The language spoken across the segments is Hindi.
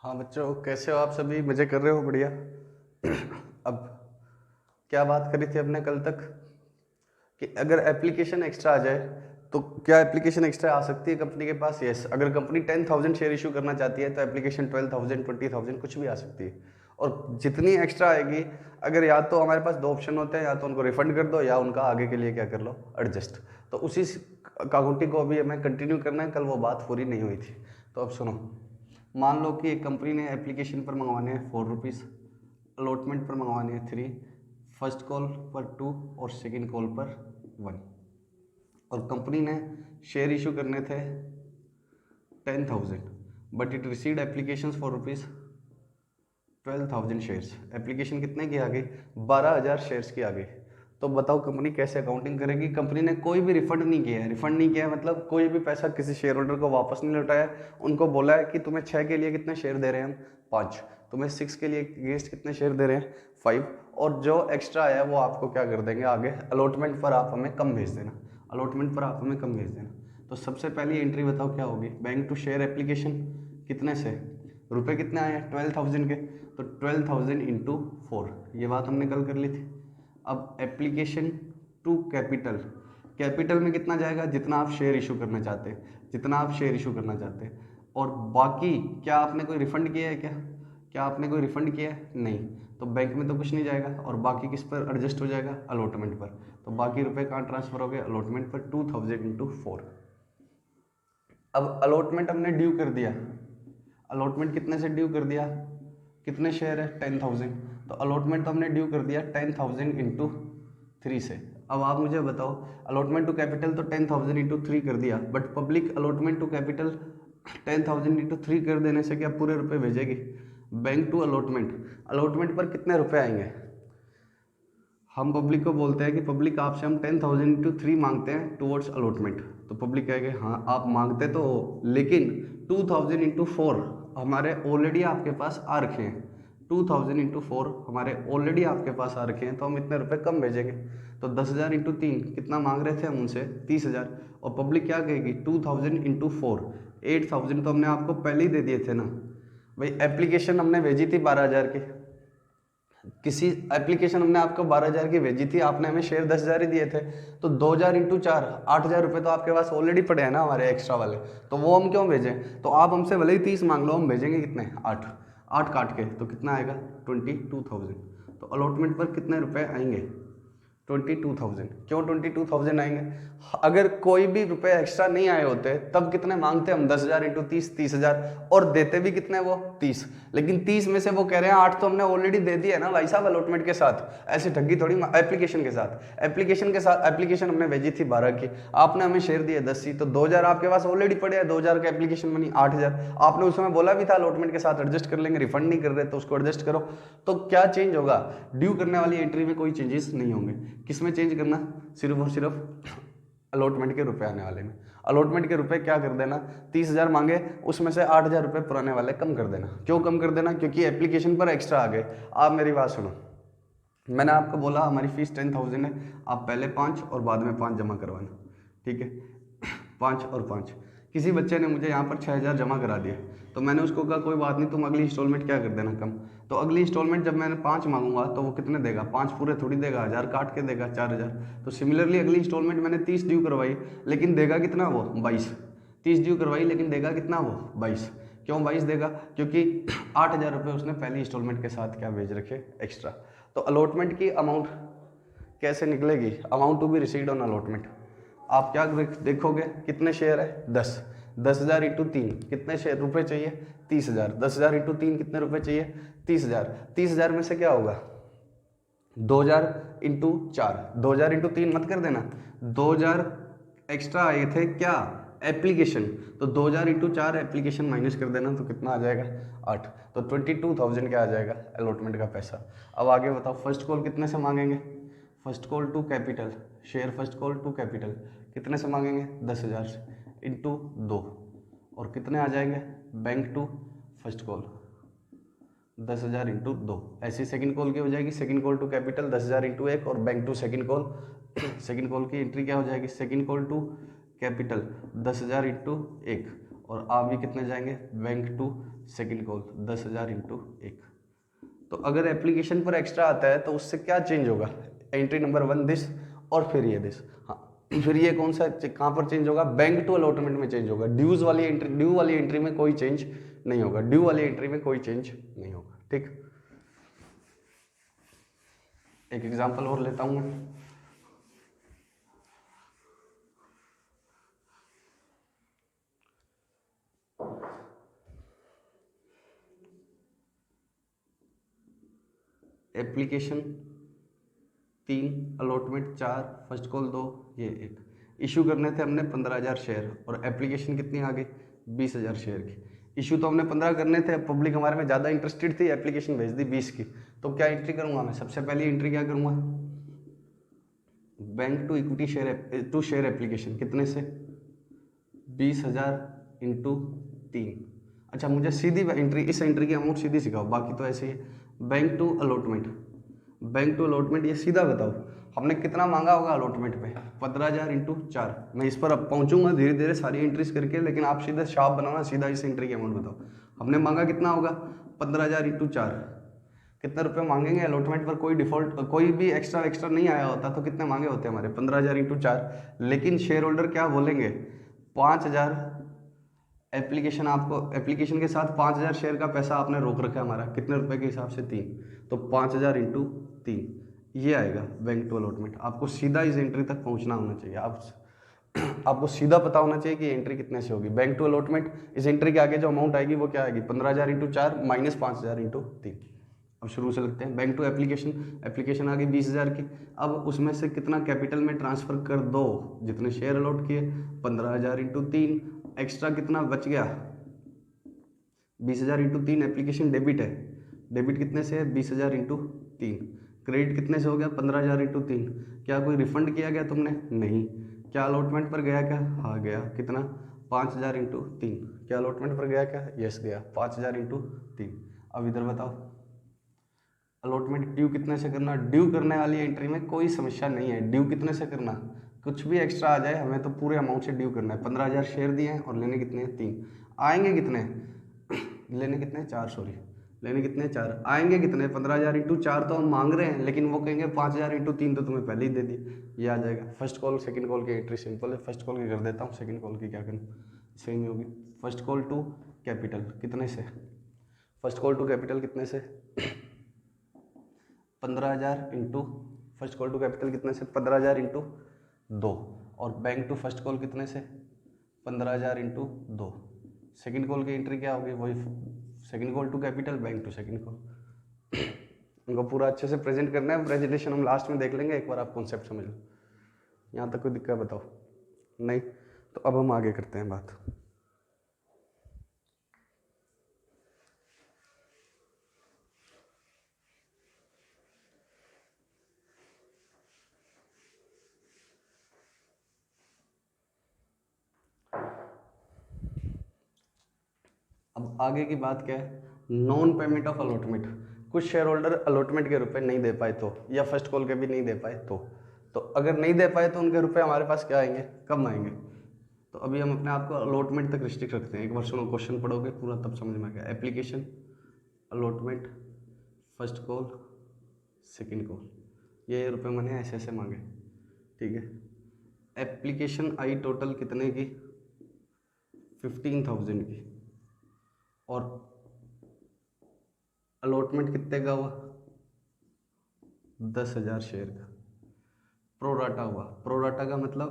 हाँ बच्चों, कैसे हो आप सभी? मज़े कर रहे हो? बढ़िया। अब क्या बात करी थी अपने कल तक कि अगर एप्लीकेशन एक्स्ट्रा आ जाए तो क्या एप्लीकेशन एक्स्ट्रा आ सकती है कंपनी के पास? यस। अगर कंपनी 10,000 शेयर इशू करना चाहती है तो एप्लीकेशन 12,000, 20,000 कुछ भी आ सकती है। और जितनी एक्स्ट्रा आएगी, अगर या तो हमारे पास दो ऑप्शन होते हैं, या तो उनको रिफंड कर दो या उनका आगे के लिए क्या कर लो, एडजस्ट। तो उसी काउंटी को अभी हमें कंटिन्यू करना है, कल वो बात पूरी नहीं हुई थी। तो अब सुनो, मान लो कि एक कंपनी ने एप्लीकेशन पर मंगवाने हैं 4 रुपीज़, अलॉटमेंट पर मंगवाने हैं 3, फर्स्ट कॉल पर 2 और सेकंड कॉल पर 1। और कंपनी ने शेयर इशू करने थे 10,000, but it received application for rupees 12,000 shares. Application कितने की आ गई? 12,000 शेयर्स की आ गई। तो बताओ कंपनी कैसे अकाउंटिंग करेगी? कंपनी ने कोई भी रिफंड नहीं किया है। रिफंड नहीं किया है मतलब कोई भी पैसा किसी शेयर होल्डर को वापस नहीं लौटाया। उनको बोला है कि तुम्हें 6 के लिए कितने शेयर दे रहे हैं हम? 5। तुम्हें 6 के लिए अगेंस्ट कितने शेयर दे रहे हैं? 5। और जो एक्स्ट्रा आया वो आपको क्या कर देंगे आगे? अलॉटमेंट पर आप हमें कम भेज देना। अलॉटमेंट पर आप हमें कम भेज देना। तो सबसे पहली एंट्री बताओ क्या होगी? बैंक टू शेयर एप्लीकेशन कितने से? रुपए कितने आए हैं? 12,000 के। तो 12,000 इंटू 4, ये बात हमने कल कर ली थी। अब एप्लीकेशन टू कैपिटल, कैपिटल में कितना जाएगा? जितना आप शेयर इशू करना चाहते हैं, जितना आप शेयर इशू करना चाहते हैं। और बाकी क्या आपने कोई रिफंड किया है? क्या आपने कोई रिफंड किया है? नहीं। तो बैंक में तो कुछ नहीं जाएगा। और बाकी किस पर एडजस्ट हो जाएगा? अलॉटमेंट पर। तो बाकी रुपए कहाँ ट्रांसफर हो गए? अलॉटमेंट पर। 2,000 इंटू 4। अब अलॉटमेंट हमने ड्यू कर दिया। अलॉटमेंट कितने से ड्यू कर दिया? कितने शेयर है? 10,000। तो अलॉटमेंट तो हमने ड्यू कर दिया 10,000 इंटू 3 से। अब आप मुझे बताओ, अलॉटमेंट टू कैपिटल तो 10,000 इंटू 3 कर दिया, but public allotment to capital 10,000 into 3 कर देने से क्या पूरे रुपए भेजेगी? बैंक टू अलॉटमेंट, अलॉटमेंट पर कितने रुपए आएंगे? हम पब्लिक को बोलते हैं कि पब्लिक आपसे हम 10,000 इंटू 3 मांगते हैं टूवर्ड्स अलॉटमेंट। तो पब्लिक कहेगा हाँ आप मांगते तो हो, लेकिन 2,000 इंटू 4 हमारे ऑलरेडी आपके पास आ रखे हैं। 2,000 इंटू 4 हमारे ऑलरेडी आपके पास आ रखे हैं, तो हम इतने रुपए कम भेजेंगे। तो 10,000 इंटू 3 कितना मांग रहे थे हम उनसे? 30,000। और पब्लिक क्या कहेगी? 2,000 इंटू 4 8,000 तो हमने आपको पहले ही दे दिए थे ना भाई। एप्लीकेशन हमने भेजी थी 12,000 की, किसी एप्लीकेशन हमने आपको 12,000 की भेजी थी, आपने हमें शेयर 10,000 ही दिए थे। तो 2,000 इंटू 4 8,000 रुपये तो आपके पास ऑलरेडी पड़े हैं ना हमारे एक्स्ट्रा वाले, तो वो हम क्यों भेजें? तो आप हमसे भले ही 30 मांग लो, हम भेजेंगे कितने? 8। 8 काट के तो कितना आएगा? 22,000। तो अलॉटमेंट पर कितने रुपए आएंगे? 22,000। क्यों 22,000 आएंगे? अगर कोई भी रुपए एक्स्ट्रा नहीं आए होते तब कितने मांगते हम? 10,000 इंटू 30, 30,000। और देते भी कितने वो? 30। लेकिन 30 में से वो कह रहे हैं 8 तो हमने ऑलरेडी दे दिया है ना भाई साहब अलॉटमेंट के साथ। ऐसे ठगी थोड़ी, एप्लीकेशन के साथ, एप्लीकेशन हमने भेजी थी 12 की, आपने हमें शेयर दिए 10 ही, तो 2,000 आपके पास ऑलरेडी पड़े हैं। 2,000 का एप्लीकेशन मनी 8,000। आपने उस समय बोला भी था अलॉटमेंट के साथ एडजस्ट कर लेंगे, रिफंड नहीं कर रहे तो उसको एडजस्ट करो। तो क्या चेंज होगा? ड्यू करने वाली एंट्री में कोई चेंजेस नहीं होंगे। किसमें चेंज करना? सिर्फ और सिर्फ अलॉटमेंट के रुपए आने वाले में। अलॉटमेंट के रुपए क्या कर देना? 30,000 मांगे, उसमें से 8,000 रुपये पुराने वाले कम कर देना। क्यों कम कर देना? क्योंकि एप्लीकेशन पर एक्स्ट्रा आ गए। आप मेरी बात सुनो, मैंने आपको बोला हमारी फीस 10,000 है, आप पहले 5 और बाद में 5 जमा करवाना, ठीक है? 5 और 5। किसी बच्चे ने मुझे यहाँ पर 6,000 जमा करा दिया, तो मैंने उसको कहा कोई बात नहीं, तुम अगली इंस्टॉलमेंट क्या कर देना कम। तो अगली इंस्टॉलमेंट जब मैंने 5 मांगूंगा तो वो कितने देगा? 5 पूरे थोड़ी देगा, 1,000 काट के देगा, 4,000। तो सिमिलरली अगली इंस्टॉलमेंट मैंने 30 ड्यू करवाई, लेकिन देगा कितना वो? 22। 30 ड्यू करवाई लेकिन देगा कितना वो? 22। क्यों 22 देगा? क्योंकि 8,000 रुपये उसने पहली इंस्टॉलमेंट के साथ क्या भेज रखे? एक्स्ट्रा। तो अलॉटमेंट की अमाउंट कैसे निकलेगी? Amount to be received on allotment. आप क्या देखोगे? कितने शेयर है? 10। 10,000 इंटू 3 कितने शेयर रुपए चाहिए? 30,000। 10,000 इंटू 3 कितने रुपए चाहिए? 30,000। 30,000 में से क्या होगा? 2,000 इंटू 4। 2,000 इंटू 3 मत कर देना, 2,000 एक्स्ट्रा आए थे क्या? एप्लीकेशन। तो 2,000 इंटू 4 एप्लीकेशन माइनस कर देना, तो कितना आ जाएगा? 8। तो 22,000 क्या आ जाएगा? अलॉटमेंट का पैसा। अब आगे बताओ, फर्स्ट कॉल कितने से मांगेंगे? First call to capital, share first call to capital कितने से मांगेंगे? 10,000 से इंटू 2। और कितने आ जाएंगे? Bank to first call 10,000 into 2। ऐसी सेकंड कॉल की हो जाएगी, second call to capital 10,000 into 1 और bank to second call. Second call की एंट्री क्या हो जाएगी? Second call to capital 10,000 into 1 और आप भी कितने जाएंगे, bank to second call 10,000 into 1। तो अगर एप्लीकेशन पर एक्स्ट्रा आता है तो उससे क्या चेंज होगा, एंट्री नंबर 1 दिस और फिर ये दिस। हाँ, फिर ये कौन सा कहाँ पर चेंज होगा, बैंक टू अलॉटमेंट में चेंज होगा। ड्यू वाली एंट्री में कोई चेंज नहीं होगा, ड्यू वाली एंट्री में कोई चेंज नहीं होगा। ठीक, एक एग्जांपल और लेता हूँ मैं। एप्लीकेशन 3, अलॉटमेंट 4, फर्स्ट कॉल 2, ये 1। इशू करने थे हमने 15,000 शेयर और एप्लीकेशन कितनी आ गई, 20,000 शेयर की। इशू तो हमने 15 करने थे, पब्लिक हमारे में ज़्यादा इंटरेस्टेड थी, एप्लीकेशन भेज दी 20 की। तो क्या एंट्री करूँगा मैं, सबसे पहली एंट्री क्या करूँगा, bank to equity share to share application कितने से, 20,000 इंटू 3। अच्छा, मुझे सीधी एंट्री, इस एंट्री की अमाउंट सीधी सिखाओ, बाकी तो ऐसे ही है। Bank to allotment, bank to allotment ये सीधा बताओ हमने कितना मांगा होगा अलॉटमेंट पे, 15,000 इंटू 4। मैं इस पर अब पहुंचूंगा धीरे धीरे सारी एंट्रीज करके, लेकिन आप सीधा शार्प बनाना, सीधा इस एंट्री की अमाउंट बताओ। हमने मांगा कितना होगा, 15,000 इंटू 4। कितने रुपए मांगेंगे अलॉटमेंट पर, कोई डिफॉल्ट कोई भी एक्स्ट्रा नहीं आया होता तो कितने मांगे होते हमारे, 15,000 इंटू 4। लेकिन शेयर होल्डर क्या बोलेंगे, 5,000 एप्लीकेशन, आपको एप्लीकेशन के साथ 5,000 शेयर का पैसा आपने रोक रखा है हमारा, कितने रुपए के हिसाब से, 3। तो 5,000 इंटू 3 ये आएगा बैंक टू अलॉटमेंट। आपको सीधा इस एंट्री तक पहुंचना होना चाहिए, आपको सीधा पता होना चाहिए कि एंट्री कितने से होगी। बैंक टू अलॉटमेंट, इस एंट्री के आगे जो अमाउंट आएगी वो क्या आएगी, 15,000 इंटू 4 माइनस 5,000 इंटू 3। अब शुरू से लगते हैं, बैंक टू एप्लीकेशन, एप्लीकेशन आ गई 20,000 की। अब उसमें से कितना कैपिटल में ट्रांसफर कर दो, जितने शेयर अलॉट किए, 15,000 इंटू 3, एक्स्ट्रा कितना बच गया, 20,000 इंटू 3। एप्लीकेशन डेबिट है, डेबिट कितने से है, 20,000 इंटू 3। क्रेडिट कितने से हो गया, 15,000 इंटू 3। क्या कोई रिफंड किया गया तुमने, नहीं। क्या अलॉटमेंट पर गया, क्या, हाँ गया, कितना, 5,000 इंटू 3। क्या अलॉटमेंट पर गया, क्या, यस गया, 5,000 इंटू 3। अब इधर बताओ अलॉटमेंट ड्यू कितने से करना, ड्यू करने वाली एंट्री में कोई समस्या नहीं है। ड्यू कितने से करना, कुछ भी एक्स्ट्रा आ जाए हमें तो पूरे अमाउंट से ड्यू करना है। 15,000 शेयर दिए हैं और लेने कितने हैं, 3। आएंगे कितने, लेने कितने, 4, सॉरी, लेने कितने, 4। आएंगे कितने, 15,000 इंटू 4 तो हम मांग रहे हैं, लेकिन वो कहेंगे 5,000 इंटू 3 तो तुम्हें पहले ही दे दी, ये आ जाएगा। फर्स्ट कॉल सेकंड कॉल की एंट्री सिंपल है, फर्स्ट कॉल की कर देता हूँ, सेकंड कॉल की क्या करूँ, सेम ही होगी। फर्स्ट कॉल टू कैपिटल कितने से, फर्स्ट कॉल टू कैपिटल कितने से, 15,000 into, first call to capital कितने से, 15,000 इंटू 2। और बैंक टू फर्स्ट कॉल कितने से, 15,000 इंटू 2। सेकेंड कॉल की एंट्री क्या होगी, वही second call to capital, bank to second call. उनको पूरा अच्छे से प्रेजेंट करना है, प्रेजेंटेशन हम लास्ट में देख लेंगे, एक बार आप कॉन्सेप्ट समझ लो। यहाँ तक कोई दिक्कत बताओ, नहीं, तो अब हम आगे करते हैं बात। अब आगे की बात क्या है, नॉन पेमेंट ऑफ अलॉटमेंट। कुछ शेयर होल्डर अलॉटमेंट के रुपए नहीं दे पाए तो, या फर्स्ट कॉल के भी नहीं दे पाए तो अगर नहीं दे पाए तो उनके रुपए हमारे पास क्या आएंगे, कब आएंगे। तो अभी हम अपने आप को अलॉटमेंट तक रिस्ट्रिक्ट रखते हैं, एक बार सुनो क्वेश्चन पढ़ोगे पूरा तब समझ में आ गया। Application, allotment, first call, second call, ये रुपये मैंने ऐसे ऐसे मांगे, ठीक है। एप्लीकेशन आई टोटल कितने की, 15,000 की, और अलॉटमेंट कितने का हुआ, 10,000 शेयर का। प्रोराटा हुआ, प्रोराटा का मतलब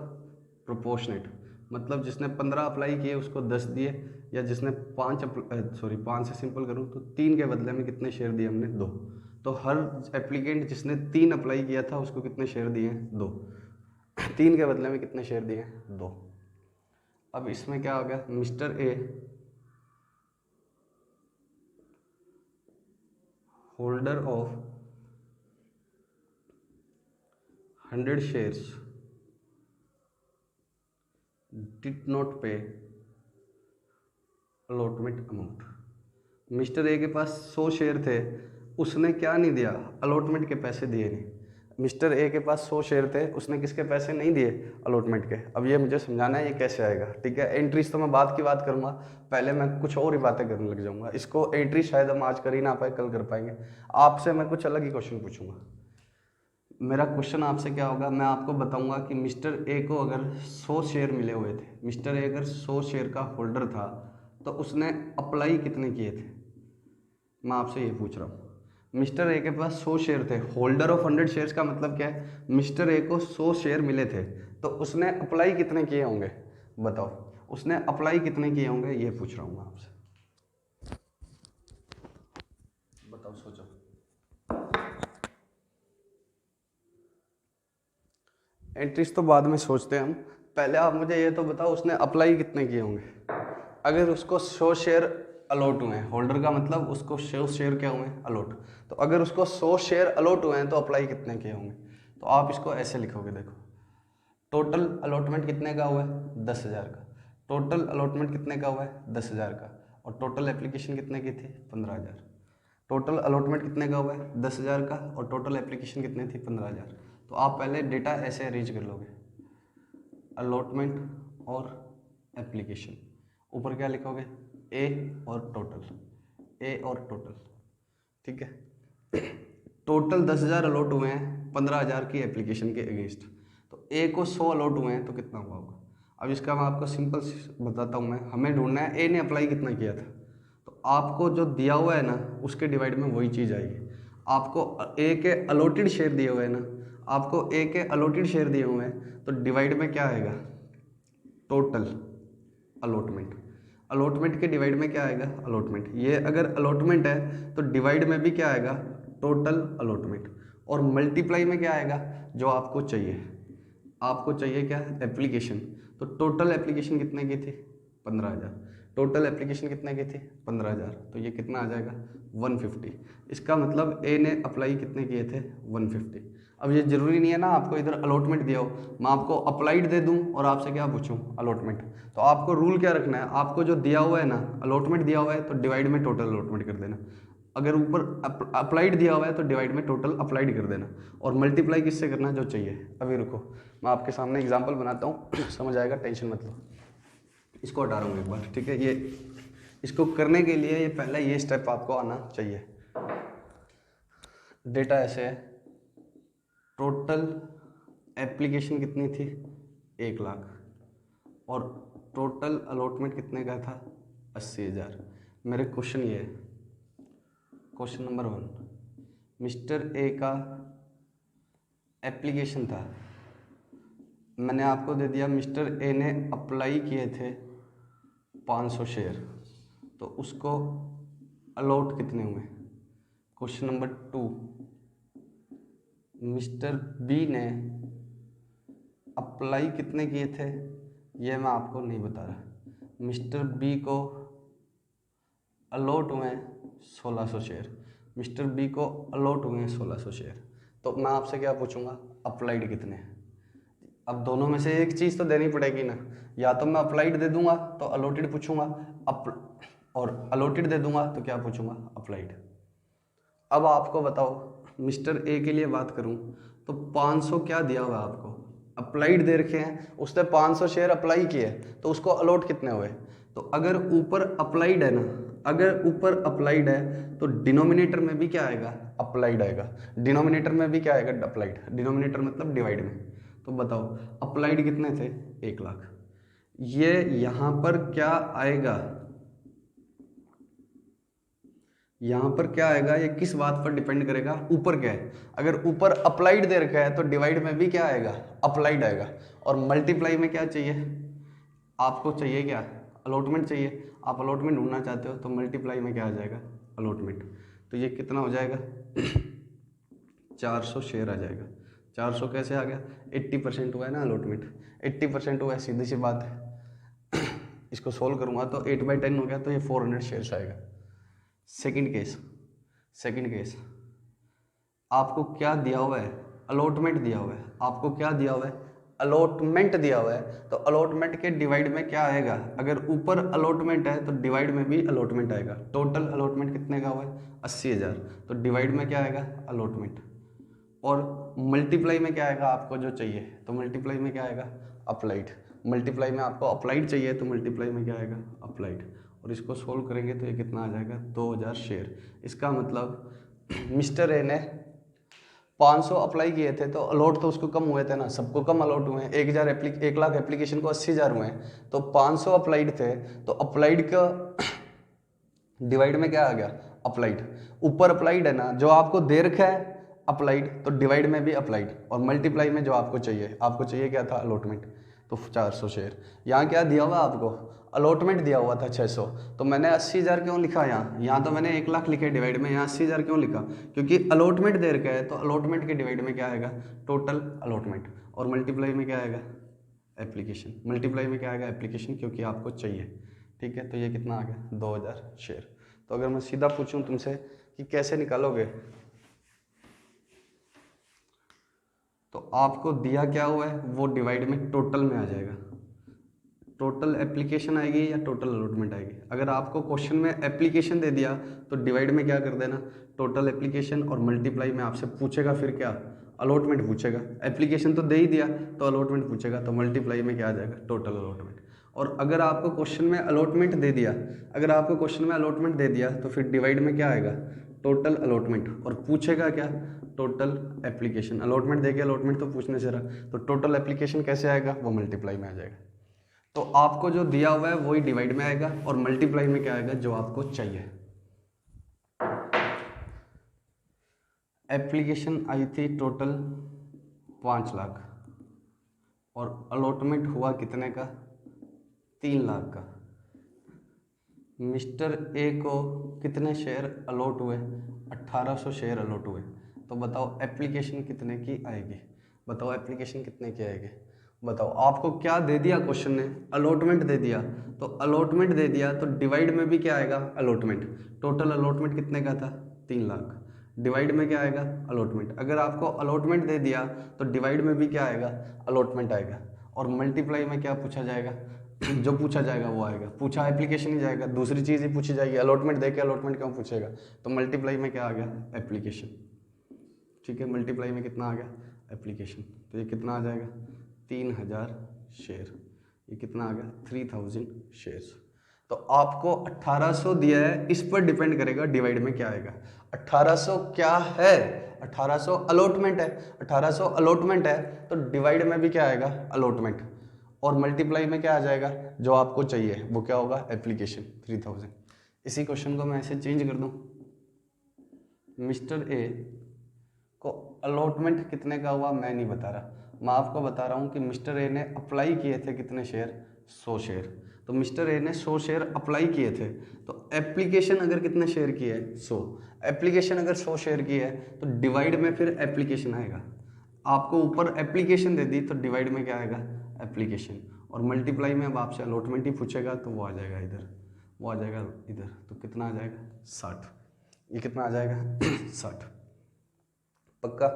प्रोपोर्शनेट, मतलब जिसने 15 अप्लाई किए उसको 10 दिए, या जिसने 5 से सिंपल करूँ तो 3 के बदले में कितने शेयर दिए हमने, 2। तो हर एप्लीकेंट जिसने 3 अप्लाई किया था उसको कितने शेयर दिए, 2। 3 के बदले में कितने शेयर दिए, 2। अब इसमें क्या हो गया, mister A holder of 100 shares did not pay allotment amount। Mister A के पास 100 शेयर थे, उसने क्या नहीं दिया, अलॉटमेंट के पैसे दिए नहीं। मिस्टर ए के पास 100 शेयर थे, उसने किसके पैसे नहीं दिए, अलॉटमेंट के। अब ये मुझे समझाना है ये कैसे आएगा, ठीक है। एंट्रीज तो मैं बाद की बात करूंगा, पहले मैं कुछ और ही बातें करने लग जाऊंगा। इसको एंट्री शायद हम आज कर ही ना पाए, कल कर पाएंगे। आपसे मैं कुछ अलग ही क्वेश्चन पूछूंगा। मेरा क्वेश्चन आपसे क्या होगा, मैं आपको बताऊंगा कि मिस्टर ए को अगर 100 शेयर मिले हुए थे, मिस्टर ए अगर 100 शेयर का होल्डर था, तो उसने अप्लाई कितने किए थे। मैं आपसे ये पूछ रहा हूँ, मिस्टर ए के पास 100 शेयर थे, होल्डर ऑफ 100 शेयर्स का मतलब क्या है, मिस्टर ए को 100 शेयर मिले थे, तो उसने अप्लाई कितने किए होंगे, बताओ, उसने अप्लाई कितने किए होंगे, ये पूछ रहा हूँ मैं आपसे, बताओ, सोचो। एंट्रीज तो बाद में सोचते हैं हम, पहले आप मुझे ये तो बताओ उसने अप्लाई कितने किए होंगे। अगर उसको 100 शेयर अलॉट हुए हैं, होल्डर का मतलब उसको 100 शेयर क्या हुए हैं, अलॉट, तो अगर उसको 100 शेयर अलॉट हुए हैं तो अप्लाई कितने किए होंगे। तो आप इसको ऐसे लिखोगे, देखो, टोटल अलॉटमेंट कितने का हुआ है, 10,000 का, टोटल अलॉटमेंट कितने का हुआ है, 10,000 का, और टोटल एप्लीकेशन कितने की थी, 15,000। टोटल अलॉटमेंट कितने का हुआ है, 10,000 का, और टोटल एप्लीकेशन कितनी थी, 15,000। तो आप पहले डेटा ऐसे अरेंज कर लोगे, अलॉटमेंट और एप्लीकेशन, ऊपर क्या लिखोगे, ए और टोटल, ए और टोटल, ठीक है। टोटल 10,000 अलॉट हुए हैं 15,000 की एप्लीकेशन के अगेंस्ट, तो ए को 100 अलॉट हुए हैं तो कितना हुआ होगा। अब इसका मैं आपको सिंपल बताता हूँ, मैं, हमें ढूंढना है ए ने अप्लाई कितना किया था, तो आपको जो दिया हुआ है ना उसके डिवाइड में वही चीज़ आएगी। आपको ए के अलॉटेड शेयर दिए हुए हैं ना, आपको ए के अलॉटेड शेयर दिए हुए हैं, तो डिवाइड में क्या आएगा, टोटल अलॉटमेंट, अलॉटमेंट के डिवाइड में क्या आएगा, अलॉटमेंट। ये अगर अलॉटमेंट है तो डिवाइड में भी क्या आएगा, टोटल अलॉटमेंट, और मल्टीप्लाई में क्या आएगा, जो आपको चाहिए, आपको चाहिए क्या, एप्लीकेशन। तो टोटल एप्लीकेशन कितने की थी, 15,000, टोटल एप्लीकेशन कितने की थी, 15,000, तो ये कितना आ जाएगा, 150। इसका मतलब ए ने अप्लाई कितने किए थे, 150। अब ये जरूरी नहीं है ना आपको इधर अलॉटमेंट दिया हो, मैं आपको अप्लाइड दे दूं और आपसे क्या पूछूं, अलॉटमेंट। तो आपको रूल क्या रखना है, आपको जो दिया हुआ है ना, अलॉटमेंट दिया हुआ है तो डिवाइड में टोटल अलॉटमेंट कर देना, अगर ऊपर अप्लाइड दिया हुआ है तो डिवाइड में टोटल अप्लाइड कर देना, और मल्टीप्लाई किससे करना, जो चाहिए। अभी रुको, मैं आपके सामने एग्जाम्पल बनाता हूँ, समझ आएगा, टेंशन मत लो। इसको हटा रहा हूँ एक बार, ठीक है। ये इसको करने के लिए ये पहला ये स्टेप आपको आना चाहिए। डेटा ऐसे है, टोटल एप्लीकेशन कितनी थी, 1 लाख, और टोटल अलॉटमेंट कितने का था, 80,000। मेरे क्वेश्चन ये है, क्वेश्चन नंबर 1, मिस्टर ए का एप्लीकेशन था, मैंने आपको दे दिया, मिस्टर ए ने अप्लाई किए थे 500 शेयर, तो उसको अलॉट कितने हुए। क्वेश्चन नंबर 2, मिस्टर बी ने अप्लाई कितने किए थे, ये मैं आपको नहीं बता रहा। मिस्टर बी को अलॉट हुए 1600 शेयर, मिस्टर बी को अलॉट हुए 1600 शेयर, तो मैं आपसे क्या पूछूंगा, अप्लाइड कितने। अब दोनों में से एक चीज़ तो देनी पड़ेगी ना, या तो मैं अप्लाइड दे दूंगा तो अलॉटेड पूछूंगा, और अलॉटेड दे दूंगा तो क्या पूछूंगा, अप्लाइड। अब आपको बताओ, मिस्टर ए के लिए बात करूं तो 500 क्या दिया हुआ है आपको, अप्लाइड दे रखे हैं, उसने 500 शेयर अप्लाई किए, तो उसको अलॉट कितने हुए। तो अगर ऊपर अप्लाइड है ना, अगर ऊपर अप्लाइड है तो डिनोमिनेटर में भी क्या आएगा, अप्लाइड आएगा, डिनोमिनेटर में भी क्या आएगा, अप्लाइड, डिनोमिनेटर मतलब डिवाइड में। तो बताओ अप्लाइड कितने थे, 1 लाख, ये यहां पर क्या आएगा, यहां पर क्या आएगा, ये किस बात पर डिपेंड करेगा, ऊपर क्या है। अगर ऊपर अप्लाइड दे रखा है तो डिवाइड में भी क्या आएगा, अप्लाइड आएगा, और मल्टीप्लाई में क्या चाहिए, आपको चाहिए क्या, अलॉटमेंट चाहिए। आप अलॉटमेंट ढूंढना चाहते हो तो मल्टीप्लाई में क्या आ जाएगा, अलॉटमेंट। तो ये कितना हो जाएगा 400 शेयर आ जाएगा। 400 कैसे आ गया, 80% हुआ है ना अलॉटमेंट, 80% हुआ है, सीधी सी बात है। इसको सोल्व करूंगा तो 8/10 हो गया, तो ये 400 शेयर्स आएगा। सेकंड केस, आपको क्या दिया हुआ है, अलॉटमेंट दिया हुआ है, आपको क्या दिया हुआ है, अलॉटमेंट दिया हुआ है, तो अलॉटमेंट के डिवाइड में क्या आएगा, अगर ऊपर अलॉटमेंट है तो डिवाइड में भी अलॉटमेंट आएगा। टोटल अलॉटमेंट कितने का हुआ है, 80,000, तो डिवाइड में क्या आएगा, अलॉटमेंट। और मल्टीप्लाई में क्या आएगा आपको जो चाहिए, तो मल्टीप्लाई में क्या आएगा अप्लाइड। मल्टीप्लाई में आपको अप्लाइड चाहिए तो मल्टीप्लाई में क्या आएगा अप्लाइड। और इसको सोल्व करेंगे तो ये कितना आ जाएगा 2000 शेयर। इसका मतलब मिस्टर ए ने 500 अप्लाई किए थे तो अलॉट तो उसको कम हुए थे ना, सबको कम अलॉट हुए हैं। 1 लाख एप्लीकेशन को 80,000 हुए हैं, तो 500 अप्लाइड थे, तो अप्लाइड का डिवाइड में क्या आ गया अप्लाइड। ऊपर अप्लाइड है ना, जो आपको दे रखा है अप्लाइड, तो डिवाइड में भी अप्लाइड, और मल्टीप्लाई में जो आपको चाहिए क्या था अलॉटमेंट, तो 400 शेयर। यहाँ क्या दिया हुआ आपको अलॉटमेंट दिया हुआ था 600, तो मैंने 80,000 क्यों लिखा यहाँ तो मैंने 1 लाख लिखे डिवाइड में, यहाँ 80,000 क्यों लिखा, क्योंकि अलॉटमेंट दे रखा है, तो अलॉटमेंट के डिवाइड में क्या आएगा टोटल अलॉटमेंट, और मल्टीप्लाई में क्या आएगा एप्लीकेशन। मल्टीप्लाई में क्या आएगा एप्लीकेशन, क्योंकि आपको चाहिए। ठीक है, तो ये कितना आ गया 2000 शेयर। तो अगर मैं सीधा पूछूं तुमसे कि कैसे निकालोगे, तो आपको दिया क्या हुआ है वो डिवाइड में टोटल में आ जाएगा। टोटल एप्लीकेशन आएगी या टोटल अलॉटमेंट आएगी। अगर आपको क्वेश्चन में एप्लीकेशन दे दिया तो डिवाइड में क्या कर देना टोटल एप्लीकेशन, और मल्टीप्लाई में आपसे पूछेगा फिर क्या अलॉटमेंट पूछेगा। एप्लीकेशन तो दे ही दिया तो अलॉटमेंट पूछेगा, तो मल्टीप्लाई में क्या आ जाएगा टोटल अलॉटमेंट। और अगर आपको क्वेश्चन में अलॉटमेंट दे दिया, तो फिर डिवाइड में क्या आएगा टोटल अलॉटमेंट, और पूछेगा क्या टोटल एप्लीकेशन। अलॉटमेंट दे के अलॉटमेंट तो पूछने से रहा, तो टोटल एप्लीकेशन कैसे आएगा वो मल्टीप्लाई में आ जाएगा। तो आपको जो दिया हुआ है वही डिवाइड में आएगा, और मल्टीप्लाई में क्या आएगा जो आपको चाहिए। एप्लीकेशन आई थी टोटल 5 लाख, और अलॉटमेंट हुआ कितने का 3 लाख का। मिस्टर ए को कितने शेयर अलॉट हुए 1800 शेयर अलॉट हुए। तो बताओ एप्लीकेशन कितने की आएगी, बताओ एप्लीकेशन कितने की आएगी। बताओ आपको क्या दे दिया क्वेश्चन ने अलॉटमेंट दे दिया, तो अलॉटमेंट दे दिया तो डिवाइड में भी क्या आएगा अलॉटमेंट। टोटल अलॉटमेंट कितने का था 3 लाख, डिवाइड में क्या आएगा अलॉटमेंट। अगर आपको अलॉटमेंट दे दिया तो डिवाइड में भी क्या आएगा अलॉटमेंट आएगा, और मल्टीप्लाई में क्या पूछा जाएगा जो पूछा जाएगा वो आएगा। पूछा एप्लीकेशन ही जाएगा, दूसरी चीज़ ही पूछी जाएगी। अलॉटमेंट दे के अलॉटमेंट क्यों पूछेगा, तो मल्टीप्लाई में क्या आ गया एप्लीकेशन। ठीक है, मल्टीप्लाई में कितना आ गया एप्लीकेशन, तो ये कितना आ जाएगा 3000 शेयर। ये कितना आ गया 3000 शेयर्स। तो आपको 1800 दिया है, इस पर डिपेंड करेगा डिवाइड में क्या आएगा। 1800 क्या है 1800 अलॉटमेंट है, 1800 अलॉटमेंट है तो डिवाइड में भी क्या आएगा अलॉटमेंट, और मल्टीप्लाई में क्या आ जाएगा जो आपको चाहिए वो क्या होगा एप्लीकेशन 3000। इसी क्वेश्चन को मैं ऐसे चेंज कर दूं, मिस्टर ए को अलॉटमेंट कितने का हुआ मैं नहीं बता रहा, मैं आपको बता रहा हूँ कि मिस्टर ए ने अप्लाई किए थे कितने शेयर 100 शेयर। तो मिस्टर ए ने 100 शेयर अप्लाई किए थे, तो एप्लीकेशन अगर कितने शेयर की है 100, एप्लीकेशन अगर 100 शेयर की है तो डिवाइड में फिर एप्लीकेशन आएगा। आपको ऊपर एप्लीकेशन दे दी तो डिवाइड में क्या आएगा एप्लीकेशन, और मल्टीप्लाई में अब आपसे अलॉटमेंट ही पूछेगा तो वो आ जाएगा इधर, वो आ जाएगा इधर। तो कितना आ जाएगा 60, ये कितना आ जाएगा 60 पक्का।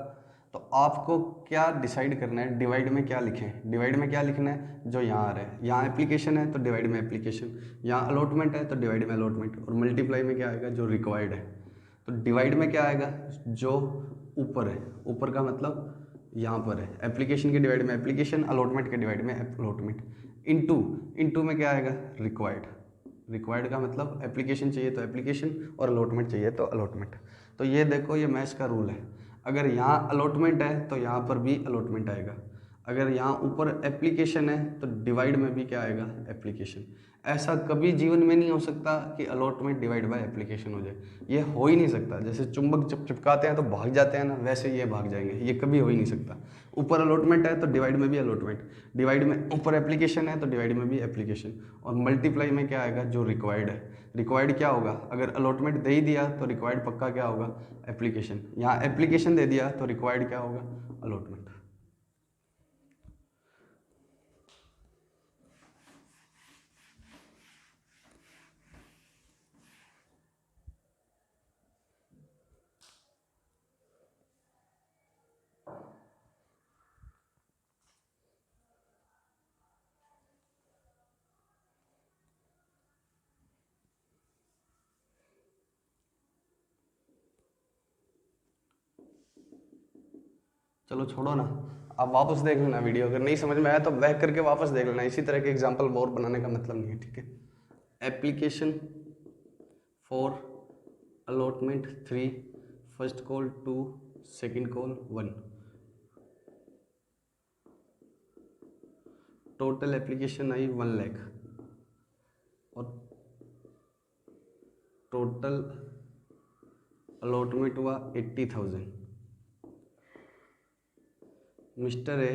तो आपको क्या डिसाइड करना है डिवाइड में क्या लिखें, डिवाइड में क्या लिखना है जो यहाँ आ रहा है। यहाँ एप्लीकेशन है तो डिवाइड में एप्लीकेशन, यहाँ अलॉटमेंट है तो डिवाइड में अलॉटमेंट, और मल्टीप्लाई में क्या आएगा जो रिक्वायर्ड है। तो डिवाइड में क्या आएगा जो ऊपर है, ऊपर का मतलब यहाँ पर है एप्लीकेशन के डिवाइड में एप्लीकेशन, अलॉटमेंट के डिवाइड में अलॉटमेंट, इनटू में क्या आएगा रिक्वायर्ड। रिक्वायर्ड का मतलब एप्लीकेशन चाहिए तो एप्लीकेशन, और अलॉटमेंट चाहिए तो अलॉटमेंट। तो ये देखो ये मैथ्स का रूल है, अगर यहाँ अलॉटमेंट है तो यहाँ पर भी अलॉटमेंट आएगा, अगर यहाँ ऊपर एप्लीकेशन है तो डिवाइड में भी क्या आएगा एप्लीकेशन। ऐसा कभी जीवन में नहीं हो सकता कि अलॉटमेंट डिवाइड बाय एप्लीकेशन हो जाए, ये हो ही नहीं सकता। जैसे चुंबक जब चिपकाते हैं तो भाग जाते हैं ना, वैसे ये भाग जाएंगे, ये कभी हो ही नहीं सकता। ऊपर अलॉटमेंट है तो डिवाइड में भी अलॉटमेंट, डिवाइड में ऊपर एप्लीकेशन है तो डिवाइड में भी एप्लीकेशन, और मल्टीप्लाई में क्या आएगा जो रिक्वायर्ड है। रिक्वायर्ड क्या होगा, अगर अलॉटमेंट दे ही दिया तो रिक्वायर्ड पक्का क्या होगा एप्लीकेशन, यहाँ एप्लीकेशन दे दिया तो रिक्वायर्ड क्या होगा अलॉटमेंट। चलो छोड़ो ना, आप वापस देख लेना वीडियो, अगर नहीं समझ में आया तो बैक करके वापस देख लेना, इसी तरह के एग्जाम्पल और बनाने का मतलब नहीं है, ठीक है। Application for allotment 3, first call 2, second call 1, total application आई 1 लाख और टोटल अलॉटमेंट हुआ 80,000। Mister A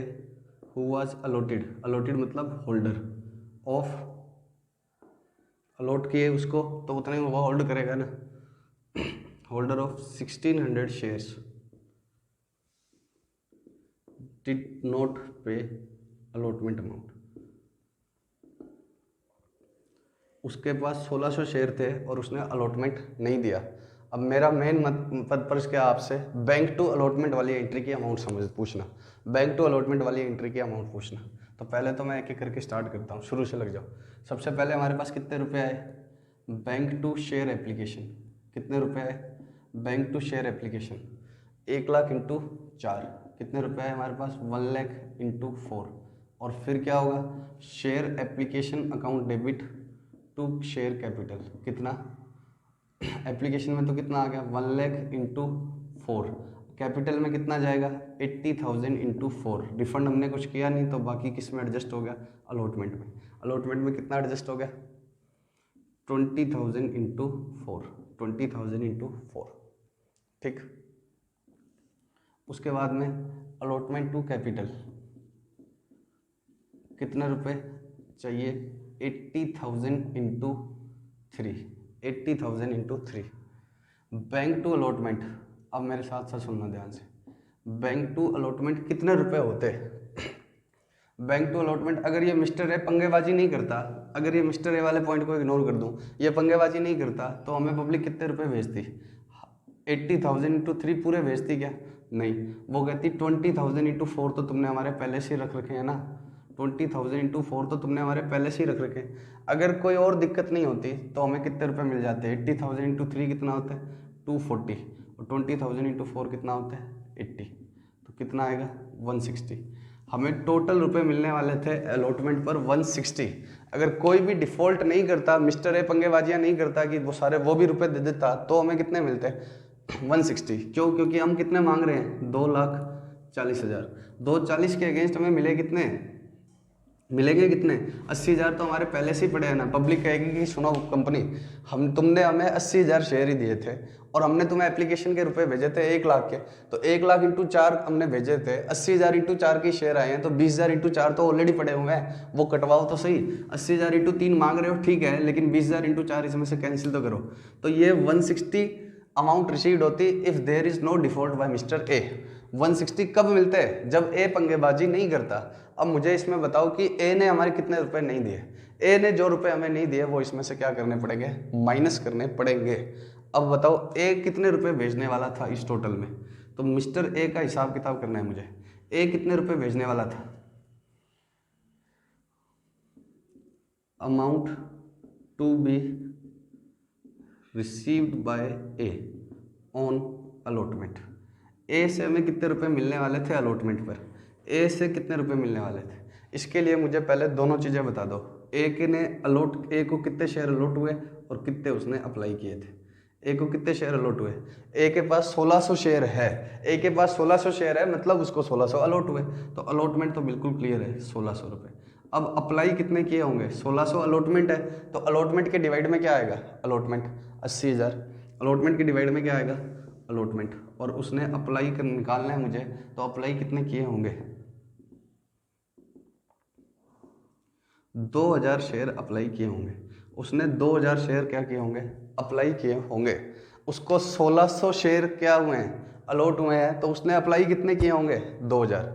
who was allotted मतलब होल्डर ऑफ, अलॉट किए उसको तो उतने वो होल्ड करेगा ना, holder of 1600 shares did not pay allotment amount. उसके पास 1600 शेयर थे और उसने अलॉटमेंट नहीं दिया। अब मेरा मेन पर्पस क्या आपसे, बैंक टू अलॉटमेंट वाली एंट्री की अमाउंट पूछना, बैंक टू अलॉटमेंट वाली एंट्री की अमाउंट पूछना। तो पहले तो मैं एक एक करके स्टार्ट करता हूँ, शुरू से लग जाओ। सबसे पहले हमारे पास कितने रुपए आए, बैंक टू शेयर एप्लीकेशन, कितने रुपए आए, bank to share application 1 lakh into 4, कितने रुपए आए हमारे पास 1 लाख इंटू 4। और फिर क्या होगा, share application account debit to share capital, कितना एप्लीकेशन में तो कितना आ गया 1 लाख इंटू 4, कैपिटल में कितना जाएगा 80,000 इंटू 4। रिफंड हमने कुछ किया नहीं तो बाकी किस में एडजस्ट हो गया, अलॉटमेंट में। अलॉटमेंट में कितना एडजस्ट हो गया 20,000 इंटू 4, 20,000 इंटू 4, ठीक। उसके बाद में अलॉटमेंट टू कैपिटल कितने रुपए चाहिए 80,000 into 3, 80,000 into 3। Bank to allotment, अब मेरे साथ साथ सुनना ध्यान से, बैंक टू अलॉटमेंट कितने रुपए होते हैं। बैंक टू अलॉटमेंट अगर ये मिस्टर ए पंगेबाजी नहीं करता, अगर ये मिस्टर ए वाले पॉइंट को इग्नोर कर दूं, ये पंगेबाजी नहीं करता तो हमें पब्लिक कितने रुपए भेजती, 80,000 इंटू 3 पूरे भेजती क्या, नहीं, वो कहती 20,000 इंटू 4 तो तुमने हमारे पहले से रख रखे हैं ना, 20,000 इंटू 4 तो तुमने हमारे पहले से ही रख रखे हैं। अगर कोई और दिक्कत नहीं होती तो हमें कितने रुपए मिल जाते हैं, 80,000 इंटू 3 कितना होता है 240, और 20,000 इंटू 4 कितना होता है 80, तो कितना आएगा 160। हमें टोटल रुपए मिलने वाले थे अलॉटमेंट पर 160। अगर कोई भी डिफॉल्ट नहीं करता, मिस्टर ए पंगेबाजियाँ नहीं करता कि वो सारे वो भी रुपए दे देता, तो हमें कितने मिलते 160। क्यों, क्योंकि हम कितने मांग रहे हैं 2,40,000। 2,40 के अगेंस्ट हमें मिले कितने, मिलेंगे कितने 80,000 तो हमारे पहले से ही पड़े हैं ना। पब्लिक कहेगी कि सुनो कंपनी, तुमने हमें 80,000 शेयर ही दिए थे और हमने तुम्हें एप्लीकेशन के रुपए भेजे थे 1 लाख के, तो 1 लाख इंटू 4 हमने भेजे थे, 80,000 इंटू 4 की शेयर आए हैं, तो 20,000 इंटू 4 तो ऑलरेडी पड़े हुए हैं, वो कटवाओ तो सही। 80,000 इंटू 3 मांग रहे हो ठीक है, लेकिन 20,000 इंटू 4 इसमें से कैंसिल तो करो। तो ये 160 अमाउंट रिसीव्ड होती if there is no default by mister A. 160 कब मिलते हैं, जब ए पंगेबाजी नहीं करता। अब मुझे इसमें बताओ कि ए ने हमारे कितने रुपए नहीं दिए, ए ने जो रुपए हमें नहीं दिए वो इसमें से क्या करने पड़ेंगे, माइनस करने पड़ेंगे। अब बताओ ए कितने रुपए भेजने वाला था इस टोटल में, तो मिस्टर ए का हिसाब किताब करना है मुझे। ए कितने रुपए भेजने वाला था, amount to be received by A on allotment. A से हमें कितने रुपए मिलने वाले थे अलॉटमेंट पर, ए से कितने रुपए मिलने वाले थे। इसके लिए मुझे पहले दोनों चीज़ें बता दो, ए को कितने शेयर अलॉट हुए और कितने उसने अप्लाई किए थे। ए को कितने शेयर अलॉट हुए, ए के पास 1600 शेयर है, ए के पास 1600 शेयर है मतलब उसको 1600 अलॉट हुए, तो अलॉटमेंट तो बिल्कुल क्लियर है 1600 रुपये। अब अप्लाई कितने किए होंगे, 1600 अलॉटमेंट है, तो अलॉटमेंट के डिवाइड में क्या आएगा, अलॉटमेंट 80,000, अलॉटमेंट के डिवाइड में क्या आएगा अलॉटमेंट, और उसने अप्लाई कर निकालना है मुझे, तो अप्लाई कितने किए होंगे 2000 शेयर अप्लाई किए होंगे। उसने 2000 शेयर क्या किए होंगे, अप्लाई किए होंगे। उसको 1600 शेयर क्या हुए हैं, अलॉट हुए हैं, तो उसने अप्लाई कितने किए होंगे 2000।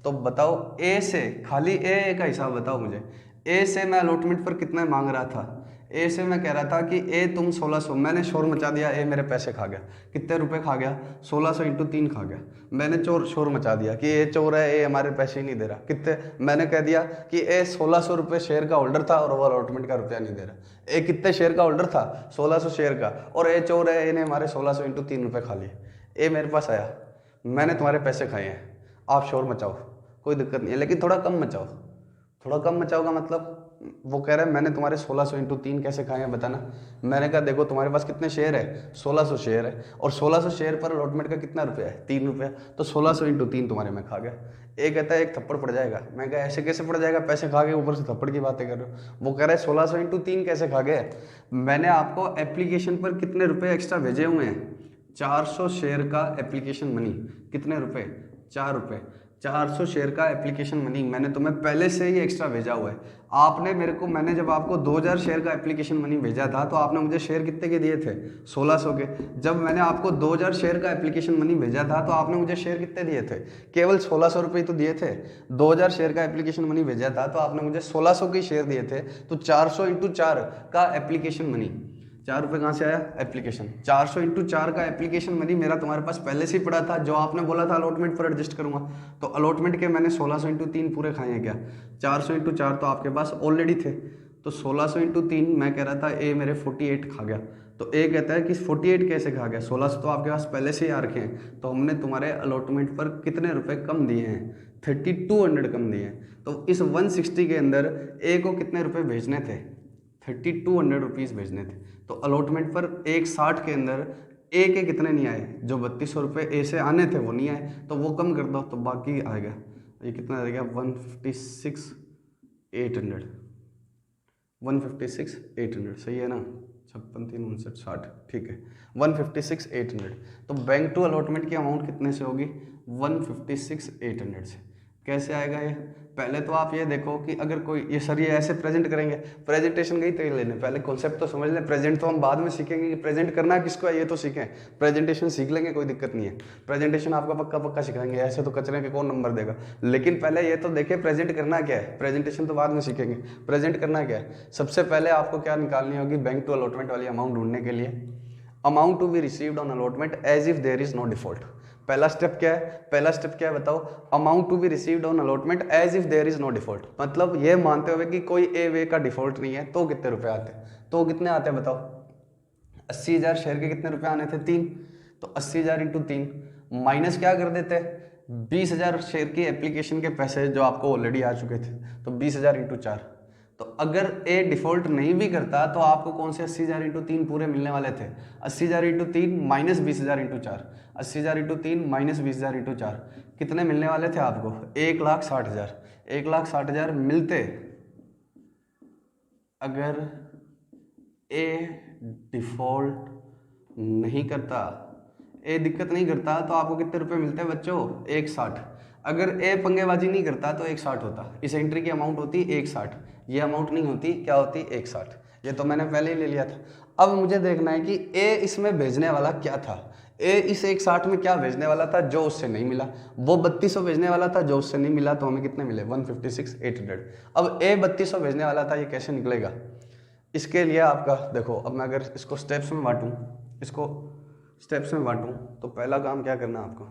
तो बताओ ए से, खाली ए का हिसाब बताओ मुझे, ए से मैं अलॉटमेंट पर कितना मांग रहा था, ए से मैं कह रहा था कि ए तुम 1600, मैंने शोर मचा दिया, ए मेरे पैसे खा गया, कितने रुपए खा गया 1600 इंटू 3 खा गया। मैंने शोर मचा दिया कि ए चोर है, ए हमारे पैसे ही नहीं दे रहा, कितने, मैंने कह दिया कि ए 1600 रुपये शेयर का होल्डर था और वो अलॉटमेंट का रुपया नहीं दे रहा। ए कितने शेयर का होल्डर था 1600 शेयर का, और ए चोर है, ए ने हमारे 1600 इंटू 3 रुपये खा लिए। ए मेरे पास आया, मैंने तुम्हारे पैसे खाए हैं, आप शोर मचाओ, कोई दिक्कत नहीं है, लेकिन थोड़ा कम मचाओ। थोड़ा कम मचाओ का मतलब, वो कह रहा है मैंने तुम्हारे 1600 इंटू 3 कैसे खाए हैं बताना। मैंने कहा देखो तुम्हारे पास कितने शेयर है, 1600 शेयर है, और 1600 शेयर पर अलॉटमेंट का कितना रुपया है, 3 रुपया, तो 1600 इंटू 3 तुम्हारे में खा गया। एक कहता है एक थप्पड़ पड़ जाएगा। मैं कहा ऐसे कैसे पड़ जाएगा, पैसे खा गए ऊपर से थप्पड़ की बातें कर रहे हो। वो कह रहा है 1600 इंटू 3 कैसे खा गए, मैंने आपको एप्लीकेशन पर कितने रुपये एक्स्ट्रा भेजे हुए हैं, 400 शेयर का एप्लीकेशन मनी, कितने रुपए, 4 रुपये, 400 शेयर का एप्लीकेशन मनी मैंने तुम्हें पहले से ही एक्स्ट्रा भेजा हुआ है। आपने मेरे को, मैंने जब आपको 2000 शेयर का एप्लीकेशन मनी भेजा था तो आपने मुझे शेयर कितने के दिए थे, 1600 के। जब मैंने आपको 2000 शेयर का एप्लीकेशन मनी भेजा था तो आपने मुझे शेयर कितने दिए थे, केवल 1600 रुपये तो दिए थे। 2000 शेयर का एप्लीकेशन मनी भेजा था तो आपने मुझे 1600 के शेयर दिए थे, तो 400 इंटू 4 का एप्लीकेशन मनी, 4 रुपये कहाँ से आया, एप्लीकेशन, 400 इंटू 4 का एप्लीकेशन मनी मेरा तुम्हारे पास पहले से ही पड़ा था, जो आपने बोला था अलॉटमेंट पर एडजस्ट करूंगा। तो अलॉटमेंट के मैंने 1600 इंटू 3 पूरे खाए हैं क्या, 400 इंटू 4 तो आपके पास ऑलरेडी थे, तो 1600 इंटू 3 मैं कह रहा था ए मेरे 48 खा गया। तो ए कहता है कि 48 कैसे खा गया, 1600 तो आपके पास पहले से ही आ रखे हैं, तो हमने तुम्हारे अलॉटमेंट पर कितने रुपए कम दिए हैं, 3200 कम दिए हैं। तो इस 160 के अंदर ए को कितने रुपए भेजने थे, 3200 रुपीज़ भेजने थे। तो अलॉटमेंट पर 160 के अंदर ए के कितने नहीं आए, जो 3200 रुपये ए से आने थे वो नहीं आए, तो वो कम कर दो तो बाकी आएगा, ये कितना आ गया, 156,800, 156,800 सही है ना, 56 3 59 60, ठीक है, 156,800। तो बैंक टू अलॉटमेंट की अमाउंट कितने से होगी, 156,800 से। कैसे आएगा ये, पहले तो आप ये देखो कि अगर कोई, ये सर ये ऐसे प्रेजेंट करेंगे, प्रेजेंटेशन का ही तरीके लेने, पहले कॉन्सेप्ट तो समझ लें, प्रेजेंट तो हम बाद में सीखेंगे कि प्रेजेंट करना किसको है, ये तो सीखें, प्रेजेंटेशन सीख लेंगे कोई दिक्कत नहीं है, प्रेजेंटेशन आपका पक्का पक्का सिखाएंगे, ऐसे तो कचरे के कौन नंबर देगा। लेकिन पहले ये तो देखें प्रेजेंट करना क्या है, प्रेजेंटेशन तो बाद में सीखेंगे, प्रेजेंट करना क्या है। सबसे पहले आपको क्या निकालनी होगी, बैंक टू अलॉटमेंट वाली अमाउंट ढूंढने के लिए, amount to be received on allotment as if there is no default. पहला स्टेप क्या है, पहला स्टेप क्या है बताओ, amount to be received on allotment as if there is no default, मतलब ये मानते हुए कि कोई ए वे का डिफॉल्ट नहीं है, तो कितने रुपए आते हैं, तो कितने आते हैं बताओ, 80,000 शेयर के कितने रुपए आने थे, 3, तो 80,000 इंटू 3 माइनस क्या कर देते हैं, 20,000 शेयर की एप्लीकेशन के पैसे जो आपको ऑलरेडी आ चुके थे, तो 20,000 इंटू 4। तो अगर ए डिफॉल्ट नहीं भी करता तो आपको कौन से 80,000 इंटू 3 पूरे मिलने वाले थे, 80,000 into 3 minus 20,000 into 4, 80,000 into 3 minus 20,000 into 4, कितने मिलने वाले थे आपको, 1,60,000, 1,60,000 मिलते अगर ए डिफॉल्ट नहीं करता, ए दिक्कत नहीं करता, तो आपको कितने रुपए मिलते हैं बच्चों, 160। अगर ए पंगेबाजी नहीं करता तो 160 होता, इस एंट्री की अमाउंट होती 160, ये अमाउंट नहीं होती, क्या होती 160, ये तो मैंने पहले ही ले लिया था। अब मुझे देखना है कि ए इसमें भेजने वाला क्या था, ए इस 160 में क्या भेजने वाला था जो उससे नहीं मिला, वो 3200 भेजने वाला था जो उससे नहीं मिला, तो हमें कितने मिले, 156,800। अब ए 3200 भेजने वाला था, ये कैसे निकलेगा, इसके लिए आपका देखो, अब मैं अगर इसको स्टेप्स में बांटूं, इसको स्टेप्स में बांटूं, तो पहला काम क्या करना है आपको,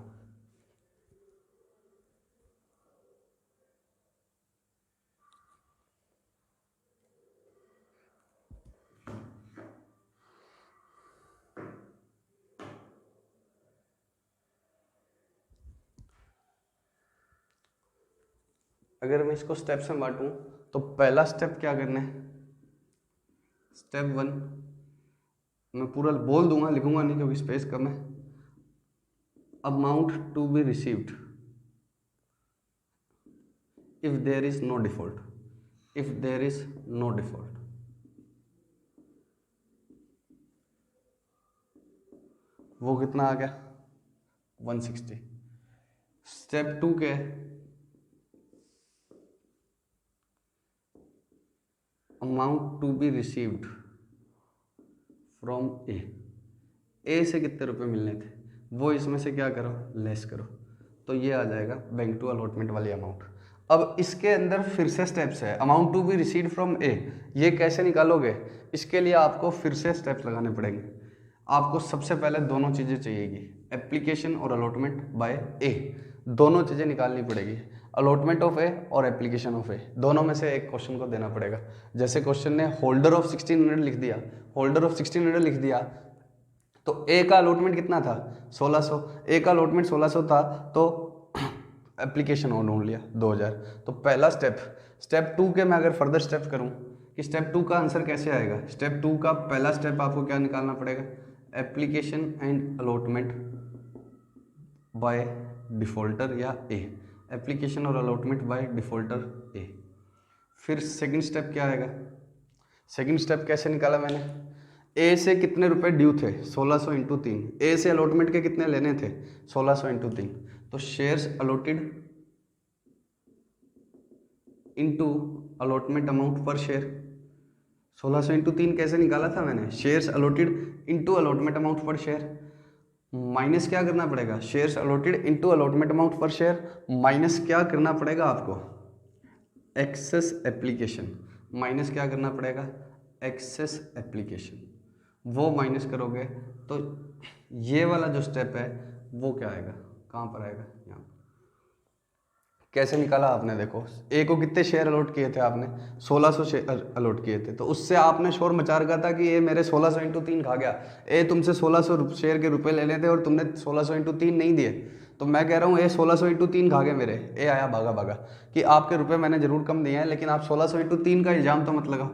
अगर मैं इसको स्टेप्स में बांटूं तो पहला स्टेप क्या करना है, स्टेप 1 मैं पूरा बोल दूंगा, लिखूंगा नहीं क्योंकि स्पेस कम है, amount to be received if there is no default, if there is no default, वो कितना आ गया 160। स्टेप 2 क्या है, amount to be received from A से कितने रुपए मिलने थे, वो इसमें से क्या करो, लेस करो, तो ये आ जाएगा बैंक टू अलॉटमेंट वाली अमाउंट। अब इसके अंदर फिर से स्टेप्स है, amount to be received from A, ये कैसे निकालोगे, इसके लिए आपको फिर से स्टेप्स लगाने पड़ेंगे। आपको सबसे पहले दोनों चीज़ें चाहिएगी, एप्लीकेशन और अलॉटमेंट बाय ए, दोनों चीज़ें निकालनी पड़ेगी, अलॉटमेंट ऑफ ए और एप्लीकेशन ऑफ ए, दोनों में से एक क्वेश्चन को देना पड़ेगा। जैसे क्वेश्चन ने होल्डर ऑफ 1600 लिख दिया, होल्डर ऑफ 1600 लिख दिया, तो ए का अलॉटमेंट कितना था 1600, ए का अलॉटमेंट 1600 था, तो एप्लीकेशन ऑन ढूंढ लिया 2000। तो पहला स्टेप 2 के मैं अगर फर्दर स्टेप करूं कि स्टेप 2 का आंसर कैसे आएगा, स्टेप 2 का पहला स्टेप आपको क्या निकालना पड़ेगा, application and allotment by defaulter या ए, एप्लीकेशन और अलॉटमेंट बाय डिफॉल्टर ए। फिर सेकंड स्टेप क्या आएगा, सेकंड स्टेप कैसे निकाला मैंने, ए से कितने रुपए ड्यू थे 1600 इंटू 3, ए से अलॉटमेंट के कितने लेने थे 1600 इंटू 3, तो shares allotted into allotment amount पर शेयर। 1600 इंटू 3 कैसे निकाला था मैंने, shares allotted into allotment amount पर शेयर, माइनस क्या करना पड़ेगा, shares allotted into allotment amount पर शेयर, माइनस क्या करना पड़ेगा आपको, एक्सेस एप्लीकेशन, माइनस क्या करना पड़ेगा, एक्सेस एप्लीकेशन, वो माइनस करोगे तो ये वाला जो स्टेप है वो क्या आएगा, कहाँ पर आएगा, यहाँ पर। कैसे निकाला आपने, देखो ए को कितने शेयर अलॉट किए थे आपने, 1600 शेयर अलॉट किए थे, तो उससे आपने शोर मचा रखा था कि ये मेरे 1600 इंटू 3 खा गया, ए तुमसे 1600 शेयर के रुपए लेने थे और तुमने 1600 इंटू 3 नहीं दिए, तो मैं कह रहा हूँ ए 1600 इंटू 3 खा गए मेरे, ए आया भागा भागा कि आपके रुपए मैंने जरूर कम दिए हैं लेकिन आप 1600 इंटू 3 का इल्जाम तो मत लगाओ,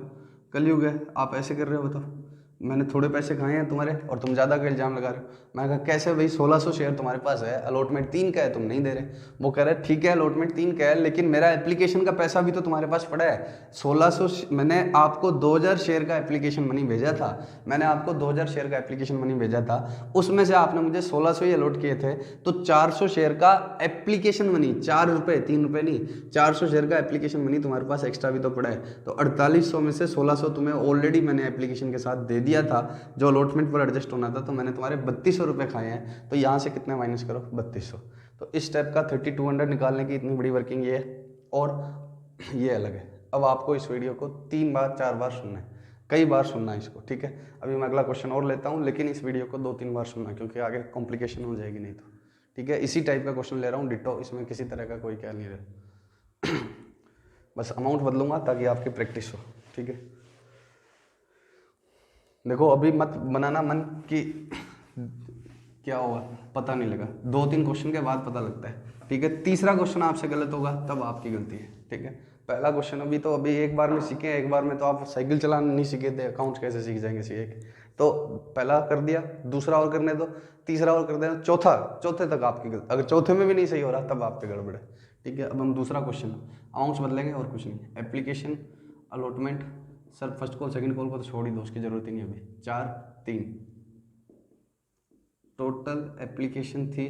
कलयुग है, आप ऐसे कर रहे हो, बताओ मैंने थोड़े पैसे खाए हैं तुम्हारे और तुम ज़्यादा का इल्ज़ाम लगा रहे हो। मैं कहा कैसे भाई, 1600 शेयर तुम्हारे पास है, अलॉटमेंट 3 का है, तुम नहीं दे रहे। वो कह रहे ठीक है अलॉटमेंट 3 का है लेकिन मेरा एप्लीकेशन का पैसा भी तो तुम्हारे पास पड़ा है, 1600 मैंने आपको 2000 शेयर का एप्लीकेशन मनी भेजा था, मैंने आपको 2000 शेयर का एप्लीकेशन मनी भेजा था, उसमें से आपने मुझे 1600 ही अलॉट किए थे, तो 400 शेयर का एप्लीकेशन मनी, 4 रुपये 3 रुपये नहीं, 400 शेयर का एप्लीकेशन मनी तुम्हारे पास एक्स्ट्रा भी तो पड़ा है, तो 4800 में से 1600 तुम्हें ऑलरेडी मैंने एप्लीकेशन के साथ दे दिया था, जो अलॉटमेंट पर एडजस्ट होना था, तो मैंने तुम्हारे 3200 रुपये खाए हैं, तो यहाँ से कितने माइनस करो 3200। तो इस स्टेप का 3200 निकालने की इतनी बड़ी वर्किंग ये है और ये अलग है। अब आपको इस वीडियो को 3 बार 4 बार सुनना है, कई बार सुनना है इसको, ठीक है। अभी मैं अगला क्वेश्चन और लेता हूँ लेकिन इस वीडियो को 2-3 बार सुनना क्योंकि आगे कॉम्प्लिकेशन हो जाएगी नहीं तो, ठीक है। इसी टाइप का क्वेश्चन ले रहा हूँ डिटो, इसमें किसी तरह का कोई क्या नहीं रहा बस अमाउंट बदलूंगा ताकि आपकी प्रैक्टिस हो, ठीक है। देखो अभी मत बनाना मन कि क्या होगा पता नहीं लगा, 2-3 क्वेश्चन के बाद पता लगता है, ठीक है। तीसरा क्वेश्चन आपसे गलत होगा तब आपकी गलती है, ठीक है। पहला क्वेश्चन अभी एक बार में सीखे, एक बार में तो आप साइकिल चलाना नहीं सीखे थे, अकाउंट्स कैसे सीख जाएंगे सीखे के, तो पहला कर दिया, दूसरा और करने दो, तीसरा और कर देना, चौथे तक आपकी गलती, अगर चौथे में भी नहीं सही हो रहा तब आप पे गड़बड़ है, ठीक है। अब हम दूसरा क्वेश्चन, अमाउंट्स बदलेंगे और कुछ नहीं, application allotment, sir first call second call को तो छोड़ ही दो, उसकी जरूरत ही नहीं अभी, 4-3 टोटल एप्लीकेशन थी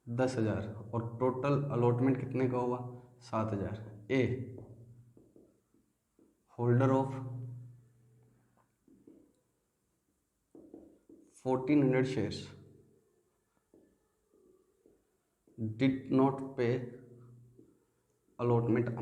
10,000 और टोटल अलॉटमेंट कितने का हुआ 7,000। A holder of 1400 shares did not pay allotment